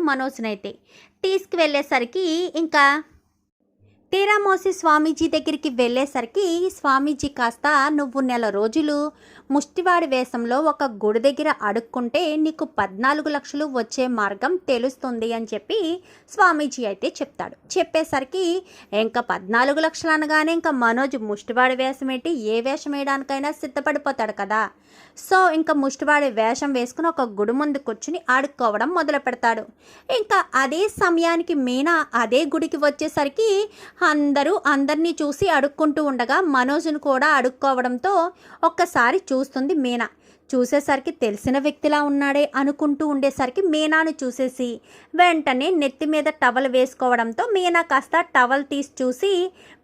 మనోజ్నైతే తీసుకువెళ్ళేసరికి ఇంకా తీరామోసి స్వామీజీ దగ్గరికి వెళ్ళేసరికి స్వామీజీ కాస్త నువ్వు నెల రోజులు ముష్టివాడి వేషంలో ఒక గుడి దగ్గర అడుక్కుంటే నీకు 14 లక్షలు వచ్చే మార్గం తెలుస్తుంది అని చెప్పి స్వామీజీ అయితే చెప్తాడు. చెప్పేసరికి ఇంకా 14 లక్షలు అనగానే ఇంకా మనోజ్ ముష్టివాడి వేషం ఏంటి, ఏ వేషం వేయడానికైనా సిద్ధపడిపోతాడు కదా. సో ఇంకా ముష్టివాడి వేషం వేసుకుని ఒక గుడి ముందు కూర్చుని ఆడుకోవడం మొదలు పెడతాడు. ఇంకా అదే సమయానికి మీనా అదే గుడికి వచ్చేసరికి అందరినీ చూసి అడుక్కుంటూ ఉండగా మనోజ్ను కూడా అడుక్కోవడంతో ఒక్కసారి చూస్తుంది మీనా. చూసేసరికి తెలిసిన వ్యక్తిలా ఉన్నాడే అనుకుంటూ ఉండేసరికి మీనాను చూసేసి వెంటనే నెత్తి మీద టవల్ వేసుకోవడంతో మీనా కాస్త టవల్ తీసి చూసి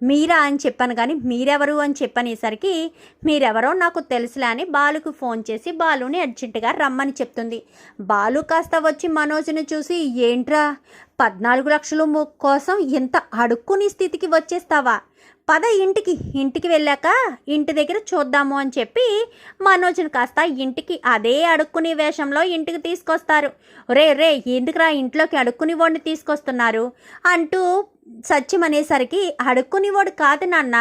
మీరా అని చెప్పాను కానీ మీరెవరు అని చెప్పనేసరికి మీరెవరో నాకు తెలుసులే అని బాలుకు ఫోన్ చేసి బాలుని అర్జెంటుగా రమ్మని చెప్తుంది. బాలు కాస్త వచ్చి మనోజ్ని చూసి ఏంట్రా 14 లక్షలు కోసం ఇంత అడుక్కుని స్థితికి వచ్చేస్తావా, పద ఇంటికి వెళ్ళాక ఇంటి దగ్గర చూద్దాము అని చెప్పి మనోజ్ని కాస్త ఇంటికి అదే అడుక్కుని వేషంలో ఇంటికి తీసుకొస్తారు. రే ఎందుకురా ఇంట్లోకి అడుక్కుని వాడిని తీసుకొస్తున్నారు అంటూ సత్యం అనేసరికి అడుక్కునివాడు కాదు నాన్న,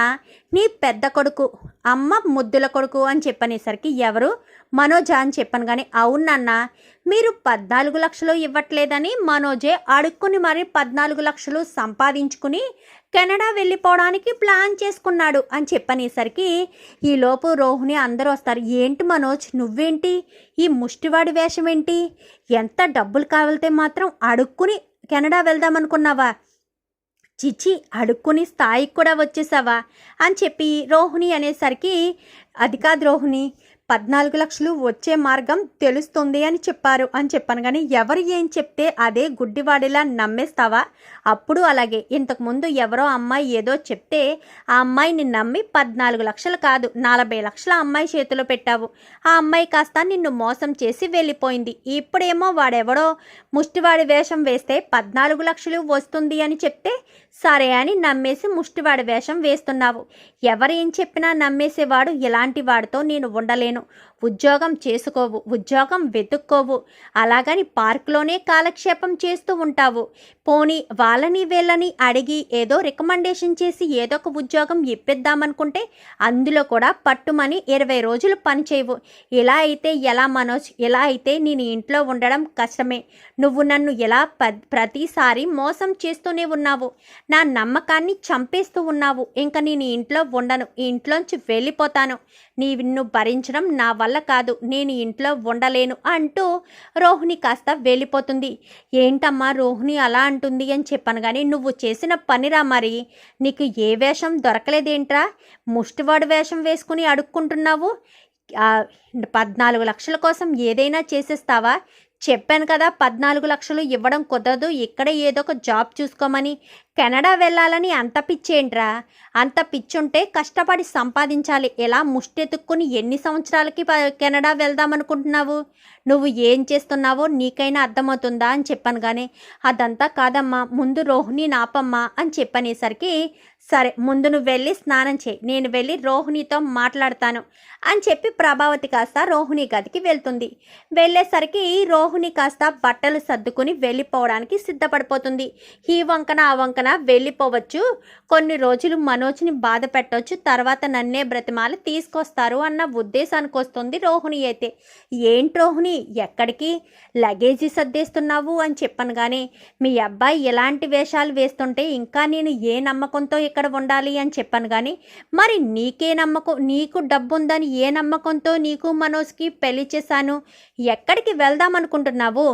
నీ పెద్ద కొడుకు, అమ్మ ముద్దుల కొడుకు అని చెప్పనేసరికి ఎవరు మనోజా అని చెప్పాను కానీ అవునన్న మీరు 14 లక్షలు ఇవ్వట్లేదని మనోజే అడుక్కుని మరి 14 లక్షలు సంపాదించుకుని కెనడా వెళ్ళిపోవడానికి ప్లాన్ చేసుకున్నాడు అని చెప్పనేసరికి ఈలోపు రోహిణి అందరూ వస్తారు. ఏంటి మనోజ్ నువ్వేంటి ఈ ముష్టివాడి వేషం ఏంటి, ఎంత డబ్బులు కావాలితే మాత్రం అడుక్కుని కెనడా వెళ్దామనుకున్నావా, చిచి అడుక్కుని స్థాయికి కూడా వచ్చేసావా అని చెప్పి రోహిణి అనేసరికి అది కాదు రోహిణి 14 లక్షలు వచ్చే మార్గం తెలుస్తుంది అని చెప్పారు అని చెప్పాను కానీ ఎవరు ఏం చెప్తే అదే గుడ్డివాడిలా నమ్మేస్తావా, అప్పుడు అలాగే ఇంతకుముందు ఎవరో అమ్మాయి ఏదో చెప్తే ఆ అమ్మాయిని నమ్మి 14 లక్షలు కాదు 40 లక్షల అమ్మాయి చేతిలో పెట్టావు, ఆ అమ్మాయి కాస్త నిన్ను మోసం చేసి వెళ్ళిపోయింది, ఇప్పుడేమో వాడెవడో ముష్టివాడి వేషం వేస్తే 14 లక్షలు వస్తుంది అని చెప్తే సరే అని నమ్మేసి ముష్టివాడి వేషం వేస్తున్నావు. ఎవరేం చెప్పినా నమ్మేసేవాడు ఇలాంటి వాడితో నేను ఉండలేను, ఉద్యోగం చేసుకోవు, ఉద్యోగం వెతుక్కోవు, అలాగని పార్కులోనే కాలక్షేపం చేస్తూ ఉంటావు, పోనీ వాళ్ళని వీళ్ళని అడిగి ఏదో రికమెండేషన్ చేసి ఏదో ఒక ఉద్యోగం ఇప్పిద్దామనుకుంటే అందులో కూడా పట్టుమని 20 రోజులు పని చేయవు. ఇలా అయితే ఎలా మనోజ్, ఇలా అయితే నేను ఇంట్లో ఉండడం కష్టమే, నువ్వు నన్ను ఎలా ప్రతిసారి మోసం చేస్తూనే ఉన్నావు, నా నమ్మకాన్ని చంపేస్తూ ఉన్నావు, ఇంకా నేను ఇంట్లో ఉండను, ఈ ఇంట్లోంచి వెళ్ళిపోతాను, నిన్ను భరించడం నా వల్ల కాదు, నేను ఇంట్లో ఉండలేను అంటూ రోహిణి కాస్త వెళ్ళిపోతుంది. ఏంటమ్మా రోహిణి అలా అంటుంది అని చెప్పాను కానీ నువ్వు చేసిన పనిరా, మరి నీకు ఏ వేషం దొరకలేదేంట్రా, ముష్టివాడు వేషం వేసుకుని అడుక్కుంటున్నావు, 14 లక్షల కోసం ఏదైనా చేసేస్తావా, చెప్పాను కదా 14 లక్షలు ఇవ్వడం కుదరదు, ఇక్కడే ఏదో ఒక జాబ్ చూసుకోమని, కెనడా వెళ్ళాలని అంత పిచ్చేంట్రా, అంత పిచ్చుంటే కష్టపడి సంపాదించాలి, ఎలా ముష్టెత్తుక్కుని ఎన్ని సంవత్సరాలకి కెనడా వెళ్దామనుకుంటున్నావు, నువ్వు ఏం చేస్తున్నావో నీకైనా అర్థమవుతుందా అని చెప్పాను కానీ అదంతా కాదమ్మా ముందు రోహిణి నాపమ్మా అని చెప్పనేసరికి సరే ముందు నువ్వు వెళ్ళి స్నానం చేయి, నేను వెళ్ళి రోహిణితో మాట్లాడతాను అని చెప్పి ప్రభావతి కాస్త రోహిణి గదికి వెళ్తుంది. వెళ్ళేసరికి రోహిణి కాస్త బట్టలు సర్దుకుని వెళ్ళిపోవడానికి సిద్ధపడిపోతుంది. ఈ వంకన ఆ వంకన వెళ్ళిపోవచ్చు, కొన్ని రోజులు మనోజ్ని బాధ పెట్టవచ్చు, తర్వాత నన్నే బ్రతిమాలి తీసుకొస్తారు అన్న ఉద్దేశానికి వస్తుంది రోహిణి. అయితే ఏంటి రోహిణి ఎక్కడికి లగేజీ సర్దేస్తున్నావు అని చెప్పాను కానీ మీ అబ్బాయి ఎలాంటి వేషాలు వేస్తుంటే ఇంకా నేను ఏ నమ్మకంతో ఇక్కడ ఉండాలి అని చెప్పాను కానీ మరి నీకే నమ్మకం, నీకు డబ్బు ఉందని ఏ నమ్మకంతో నీకు మనోజ్కి పెళ్లి చేశాను, ఎక్కడికి వెళ్దాం అనుకుంటున్నావు,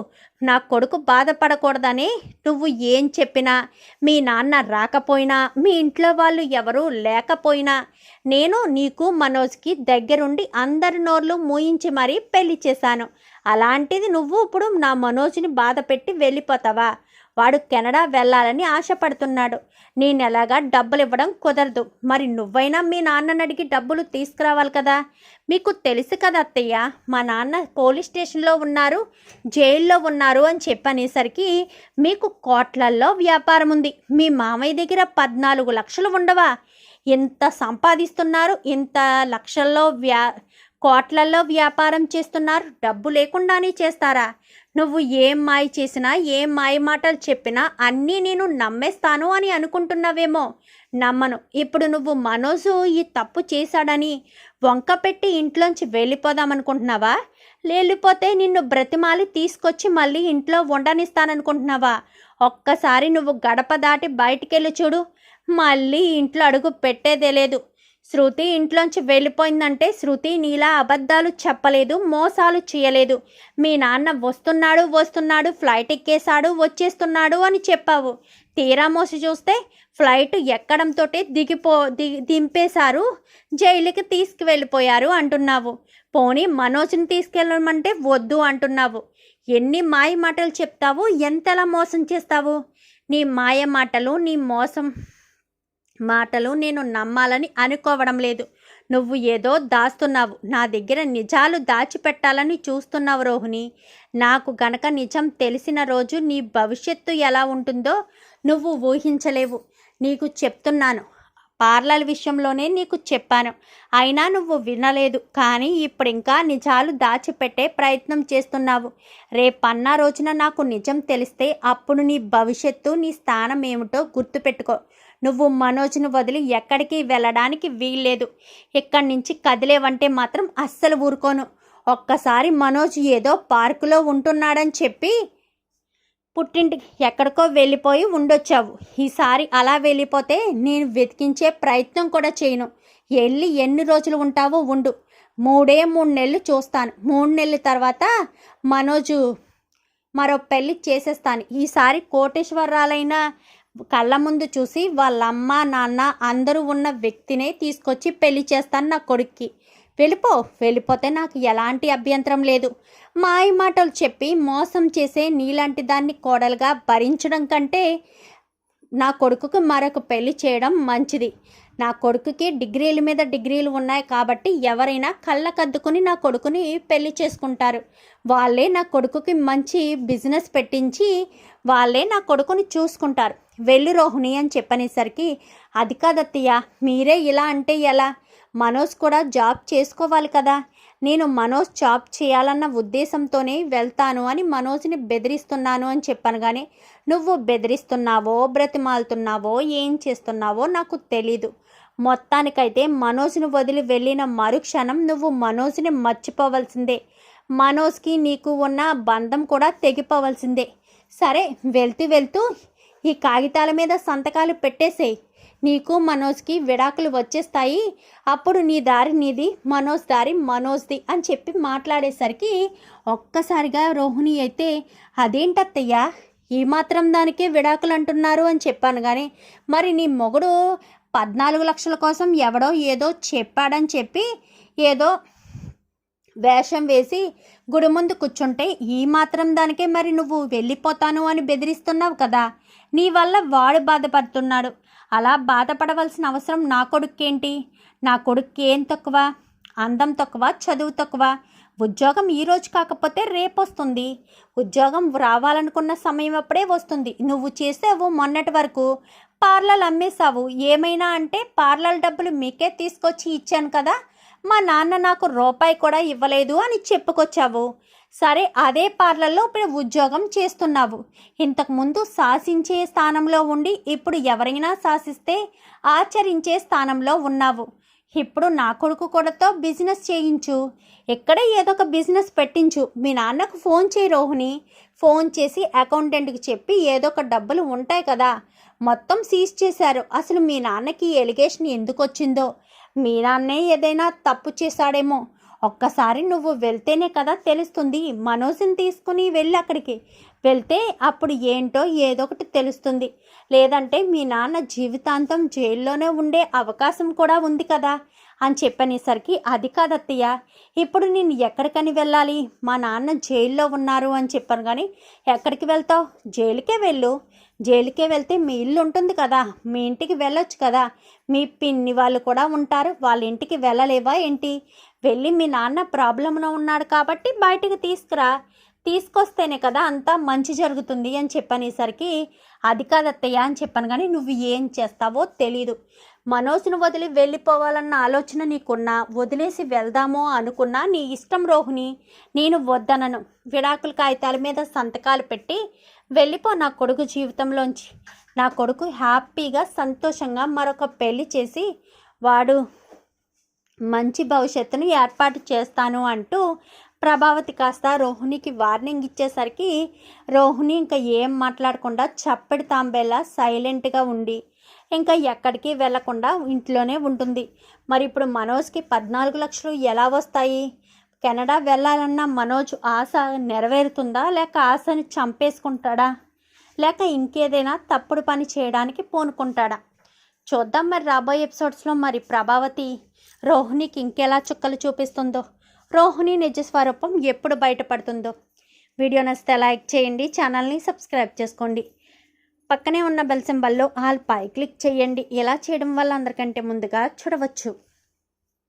నా కొడుకు బాధపడకూడదని నువ్వు ఏం చెప్పినా, మీ నాన్న రాకపోయినా, మీ ఇంట్లో వాళ్ళు ఎవరూ లేకపోయినా నేను నీకు మనోజ్కి దగ్గరుండి అందరి నోర్లు మూయించి మరీ పెళ్లి చేశాను, అలాంటిది నువ్వు ఇప్పుడు నా మనోజ్ని బాధ పెట్టి వెళ్ళిపోతావా, వాడు కెనడా వెళ్ళాలని ఆశపడుతున్నాడు, నేను ఎలాగా డబ్బులు ఇవ్వడం కుదరదు, మరి నువ్వైనా మీ నాన్నని అడిగి డబ్బులు తీసుకురావాలి కదా, మీకు తెలుసు కదా అత్తయ్య మా నాన్న పోలీస్ స్టేషన్లో ఉన్నారు, జైల్లో ఉన్నారు అని చెప్పనేసరికి మీకు కోట్లల్లో వ్యాపారం ఉంది, మీ మామయ్య దగ్గర 14 లక్షలు ఉండవా, ఎంత సంపాదిస్తున్నారు, ఇంత లక్షల్లో కోట్లల్లో వ్యాపారం చేస్తున్నారు, డబ్బు లేకుండానే చేస్తారా, నువ్వు ఏం మాయ చేసినా ఏం మాయ మాటలు చెప్పినా అన్నీ నేను నమ్మేస్తాను అని అనుకుంటున్నావేమో. నమ్మను. ఇప్పుడు నువ్వు మనోజు ఈ తప్పు చేశాడని వంక పెట్టి ఇంట్లోంచి వెళ్ళిపోదామనుకుంటున్నావా? వెళ్ళిపోతే నిన్ను బ్రతిమాలి తీసుకొచ్చి మళ్ళీ ఇంట్లో ఉండనిస్తాననుకుంటున్నావా? ఒక్కసారి నువ్వు గడప దాటి బయటికెళ్ళి చూడు, మళ్ళీ ఇంట్లో అడుగు పెట్టేదే లేదు. శృతి ఇంట్లోంచి వెళ్ళిపోయిందంటే శృతి నీలా అబద్ధాలు చెప్పలేదు, మోసాలు చేయలేదు. మీ నాన్న వస్తున్నాడు ఫ్లైట్ ఎక్కేశాడు వచ్చేస్తున్నాడు అని చెప్పావు. తీరా మోసి చూస్తే ఫ్లైట్ ఎక్కడంతో దింపేశారు, జైలుకి తీసుకువెళ్ళిపోయారు అంటున్నావు. పోనీ మనోజ్ని తీసుకెళ్ళమంటే వద్దు అంటున్నావు. ఎన్ని మాయ మాటలు చెప్తావు, ఎంతలా మోసం చేస్తావు? నీ మాయ మాటలు, నీ మోసం మాటలు నేను నమ్మాలని అనుకోవడం లేదు. నువ్వు ఏదో దాస్తున్నావు, నా దగ్గర నిజాలు దాచిపెట్టాలని చూస్తున్నావు రోహిణి. నాకు గనక నిజం తెలిసిన రోజు నీ భవిష్యత్తు ఎలా ఉంటుందో నువ్వు ఊహించలేవు. నీకు చెప్తున్నాను, పార్లర్ విషయంలోనే నీకు చెప్పాను, అయినా నువ్వు వినలేదు. కానీ ఇప్పుడు ఇంకా నిజాలు దాచిపెట్టే ప్రయత్నం చేస్తున్నావు. రేపన్నా రోజున నాకు నిజం తెలిస్తే అప్పుడు నీ భవిష్యత్తు, నీ స్థానం ఏమిటో గుర్తుపెట్టుకో. నువ్వు మనోజ్ను వదిలి ఎక్కడికి వెళ్ళడానికి వీల్లేదు. ఇక్కడి నుంచి కదిలేవంటే మాత్రం అస్సలు ఊరుకోను. ఒక్కసారి మనోజ్ ఏదో పార్కులో ఉంటున్నాడని చెప్పి పుట్టింటికి ఎక్కడికో వెళ్ళిపోయి ఉండొచ్చావు. ఈసారి అలా వెళ్ళిపోతే నేను వెతికించే ప్రయత్నం కూడా చేయను. వెళ్ళి ఎన్ని రోజులు ఉంటావో ఉండు. 3 నెలలు చూస్తాను. 3 నెలల తర్వాత మనోజు మరో పెళ్ళి చేసేస్తాను. ఈసారి కోటేశ్వరరాలైన కళ్ళ ముందు చూసి వాళ్ళమ్మ నాన్న అందరూ ఉన్న వ్యక్తినే తీసుకొచ్చి పెళ్లి చేస్తాను నా కొడుక్కి. వెళ్ళిపోతే నాకు ఎలాంటి అభ్యంతరం లేదు. మాయ మాటలు చెప్పి మోసం చేసే నీలాంటి దాన్ని కోడలుగా భరించడం కంటే నా కొడుకుకు మరొక పెళ్లి చేయడం మంచిది. నా కొడుకుకి డిగ్రీల మీద డిగ్రీలు ఉన్నాయి కాబట్టి ఎవరైనా కళ్ళకద్దుకుని నా కొడుకుని పెళ్లి చేసుకుంటారు. వాళ్ళే నా కొడుకుకి మంచి బిజినెస్ పెట్టించి వాళ్ళే నా కొడుకుని చూసుకుంటారు. వెళ్ళి రోహిణి అని చెప్పనేసరికి, అది కాదత్తయ్య, మీరే ఇలా అంటే ఎలా? మనోజ్ కూడా జాబ్ చేసుకోవాలి కదా. నేను మనోజ్ జాబ్ చేయాలన్న ఉద్దేశంతోనే వెళ్తాను అని మనోజ్ని బెదిరిస్తున్నాను అని చెప్పాను. కానీ నువ్వు బెదిరిస్తున్నావో బ్రతిమాలుతున్నావో ఏం చేస్తున్నావో నాకు తెలీదు. మొత్తానికైతే మనోజ్ను వదిలి వెళ్ళిన మరుక్షణం నువ్వు మనోజ్ని మర్చిపోవలసిందే. మనోజ్కి నీకు ఉన్న బంధం కూడా తెగిపోవలసిందే. సరే, వెళ్తూ ఈ కాగితాల మీద సంతకాలు పెట్టేసేయి. నీకు మనోజ్కి విడాకులు వచ్చేస్తాయి. అప్పుడు నీ దారి నీది, మనోజ్ దారి మనోజ్ది అని చెప్పి మాట్లాడేసరికి ఒక్కసారిగా రోహిణి అయితే, అదేంటత్తయ్యా ఈ మాత్రం దానికే విడాకులు అంటున్నారు అని చెప్పాను. కానీ మరి నీ మొగుడు 14 లక్షల కోసం ఎవడో ఏదో చెప్పాడని చెప్పి ఏదో వేషం వేసి గుడి ముందు కూర్చుంటే ఈ మాత్రం దానికే మరి నువ్వు వెళ్ళిపోతాను అని బెదిరిస్తున్నావు కదా. నీ వల్ల వాడు బాధపడుతున్నాడు. అలా బాధపడవలసిన అవసరం నా కొడుకేంటి? నా కొడుక్కి ఏం తక్కువ? అందం తక్కువ, చదువు తక్కువ? ఉద్యోగం ఈరోజు కాకపోతే రేపు వస్తుంది. ఉద్యోగం రావాలనుకున్న సమయం అప్పుడే వస్తుంది. నువ్వు చేసావు మొన్నటి వరకు పార్లర్ అమ్మేశావు. ఏమైనా అంటే పార్లర్ డబ్బులు మీకే తీసుకొచ్చి ఇచ్చాను కదా, మా నాన్న నాకు రూపాయి కూడా ఇవ్వలేదు అని చెప్పుకొచ్చావు. సరే, అదే పార్లర్లో ఇప్పుడు ఉద్యోగం చేస్తున్నావు. ఇంతకుముందు శాసించే స్థానంలో ఉండి ఇప్పుడు ఎవరైనా శాసిస్తే ఆచరించే స్థానంలో ఉన్నావు. ఇప్పుడు నా కొడుకు కూడాతో బిజినెస్ చేయించు. ఎక్కడే ఏదో ఒక బిజినెస్ పెట్టించు. మీ నాన్నకు ఫోన్ చేయి రోహిణి. ఫోన్ చేసి అకౌంటెంట్కి చెప్పి ఏదో ఒక డబ్బులు ఉంటాయి కదా, మొత్తం సీజ్ చేశారు. అసలు మీ నాన్నకి ఎలిగేషన్ ఎందుకు వచ్చిందో, మీ నాన్నే ఏదైనా తప్పు చేశాడేమో. ఒక్కసారి నువ్వు వెళ్తేనే కదా తెలుస్తుంది. మనోజ్ని తీసుకుని వెళ్ళి అక్కడికి వెళ్తే అప్పుడు ఏంటో ఏదో ఒకటి తెలుస్తుంది. లేదంటే మీ నాన్న జీవితాంతం జైల్లోనే ఉండే అవకాశం కూడా ఉంది కదా అని చెప్పనేసరికి, అది కాదత్తయ్య, ఇప్పుడు నేను ఎక్కడికని వెళ్ళాలి? మా నాన్న జైల్లో ఉన్నారు అని చెప్పాను. కానీ ఎక్కడికి వెళ్తావు? జైలుకే వెళ్ళు. జైలుకే వెళ్తే మీ ఇల్లు ఉంటుంది కదా, మీ ఇంటికి వెళ్ళొచ్చు కదా. మీ పిన్ని వాళ్ళు కూడా ఉంటారు, వాళ్ళ ఇంటికి వెళ్ళలేవా ఏంటి? వెళ్ళి మీ నాన్న ప్రాబ్లంలో ఉన్నాడు కాబట్టి బయటికి తీసుకురా. తీసుకొస్తేనే కదా అంతా మంచి జరుగుతుంది అని చెప్పనేసరికి అది కాదు అత్తయ్య అని చెప్పాను, కానీ నువ్వు ఏం చేస్తావో తెలీదు. మనోజ్ను వదిలి వెళ్ళిపోవాలన్న ఆలోచన నీకున్నా, వదిలేసి వెళ్దామో అనుకున్నా నీ ఇష్టం రోహిణి, నేను వద్దనను. విడాకుల కాగితాల మీద సంతకాలు పెట్టి వెళ్ళిపో నా కొడుకు జీవితంలోంచి. నా కొడుకు హ్యాపీగా సంతోషంగా మరొక పెళ్లి చేసి వాడు మంచి భవిష్యత్తును ఏర్పాటు చేస్తాను అంటూ ప్రభావతి కాస్త రోహిణికి వార్నింగ్ ఇచ్చేసరికి రోహిణి ఇంకా ఏం మాట్లాడకుండా చప్పటి తాంబేలా సైలెంట్గా ఉండి ఇంకా ఎక్కడికి వెళ్లకుండా ఇంట్లోనే ఉంటుంది. మరి ఇప్పుడు మనోజ్కి 14 లక్షలు ఎలా వస్తాయి? కెనడా వెళ్ళాలన్న మనోజ్ ఆశ నెరవేరుతుందా, లేక ఆశని చంపేసుకుంటాడా, లేక ఇంకేదైనా తప్పుడు పని చేయడానికి పూనుకుంటాడా? చూద్దాం మరి రాబోయే ఎపిసోడ్స్లో. మరి ప్రభావతి రోహిణికి ఇంకెలా చుక్కలు చూపిస్తుందో, రోహిణి నిజ స్వరూపం ఎప్పుడు బయటపడుతుందో. వీడియో నచ్చితే లైక్ చేయండి, ఛానల్ని సబ్స్క్రైబ్ చేసుకోండి, పక్కనే ఉన్న బెల్ సింబల్లో ఆల్ పై క్లిక్ చేయండి. ఇలా చేయడం వల్ల అందరికంటే ముందుగా చూడవచ్చు.